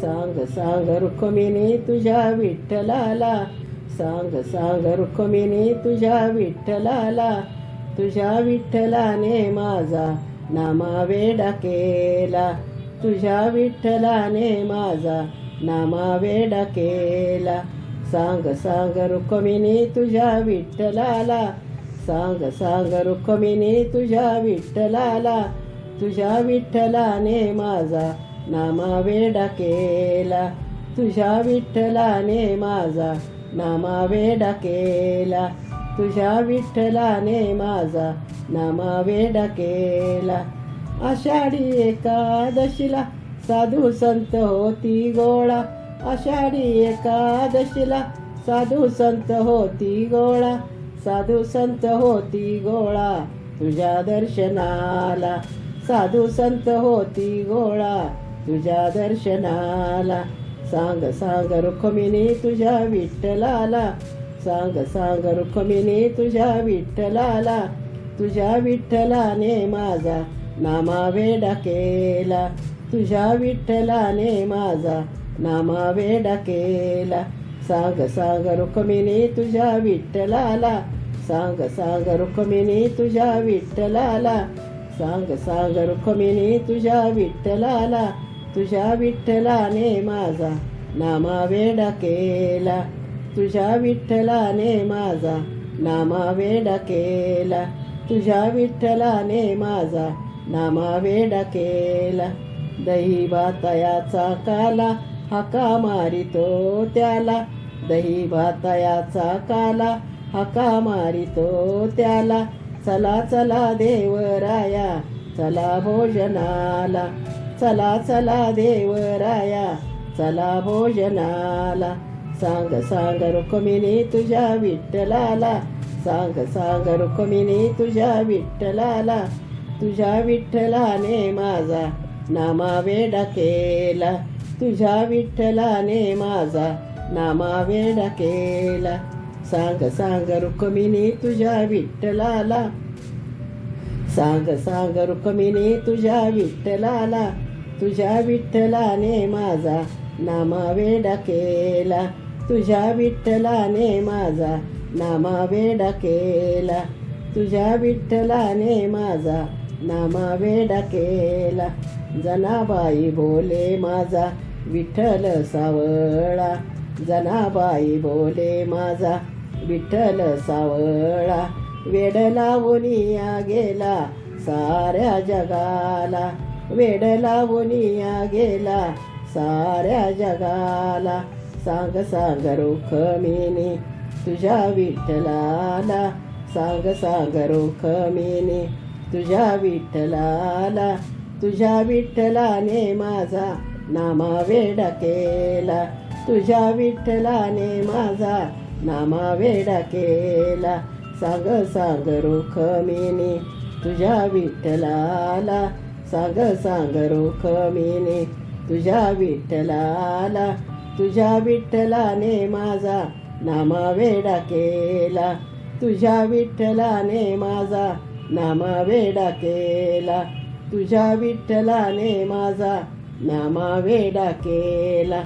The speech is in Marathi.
सांग सांग रुक्मिणी तुझ्या विठ्ठलाला, सांग सांग रुक्मिणी तुझ्या विठ्ठलाला, तुझ्या विठ्ठलाने माझा नामावेडा केला, तुझ्या विठ्ठलाने माझा नामावेडा केला. सांग सांग रुक्मिणी तुझ्या विठ्ठलाला, सांग सांग रुक्मिणी तुझ्या विठ्ठलाला, तुझ्या विठ्ठलाने माझा नामावेडा केला, तुझ्या विठ्ठलाने माझा नामावेडा केला, तुझ्या विठ्ठलाने माझा नामावेडा केला. आषाढी एकादशीला साधू संत होती गोळा, आषाढी एकादशीला साधू संत होती गोळा, साधू संत होती गोळा तुझ्या दर्शनाला, साधू संत होती गोळा तुझ्या दर्शनाला. सांग सांग रुक्मिणी तुझ्या विठ्ठलाला, सांग सांग रुक्मिणी तुझ्या विठ्ठलाला, तुझ्या विठ्ठलाने माझा नामावेडा केला, तुझ्या विठ्ठलाने माझा नामावेडा केला. सांग सांग रुक्मिणी तुझ्या विठ्ठलाला, सांग सांग रुक्मिणी तुझ्या विठ्ठलाला, सांग सांग रुक्मिणी तुझ्या विठ्ठलाला, तुझ्या विठ्ठलाने माझा नामावेडा केला, तुझ्या विठ्ठलाने माझा नामावेडा केला, तुझ्या विठ्ठलाने माझा नामावेडा केला. दही भातायाचा काला हाका मारितो त्याला, दही भातायाचा काला हाका मारितो त्याला, चला चला देवराया चला भोजनाला, चला चला देवराया चला भोजनाला. सांग सांग रुक्मिणी तुझ्या विठ्ठलाला, सांग सांग रुक्मिणी तुझ्या विठ्ठलाला, तुझ्या विठ्ठलाने माझा नामावेडा केला, तुझ्या विठ्ठलाने माझा नामावेडा केला. सांग सांग रुक्मिणी तुझ्या विठ्ठलाला, सांग सांग रुक्मिणी तुझ्या विठ्ठलाला, तुझ्या विठ्ठलाने माझा नामावेडा केला, तुझ्या विठ्ठलाने माझा नामावेडा केला, तुझ्या विठ्ठलाने माझा नामावेडा केला. जनाबाई बोले माझा विठ्ठल सावळा, जनाबाई बोले माझा विठ्ठल सावळा, वेड लावूनिया गेला साऱ्या जगाला, वेड लावूनिया गेला साऱ्या जगाला. सांग सांग रुक्मिणी तुझ्या विठ्ठलाला, सांग सांग रुक्मिणी तुझ्या विठ्ठलाला, तुझ्या विठ्ठलाने माझा नामावेडा केला, तुझ्या विठ्ठलाने माझा नामावेडा केला. सांग सांग रुक्मिणी तुझ्या विठ्ठलाला, सांग सांग रुक्मिणी तुझ्या विठ्ठलाला, तुझ्या विठ्ठलाने माझा नामावेडा केला, तुझ्या विठ्ठलाने माझा नामावेडा केला, तुझ्या विठ्ठलाने माझा नामावेडा केला.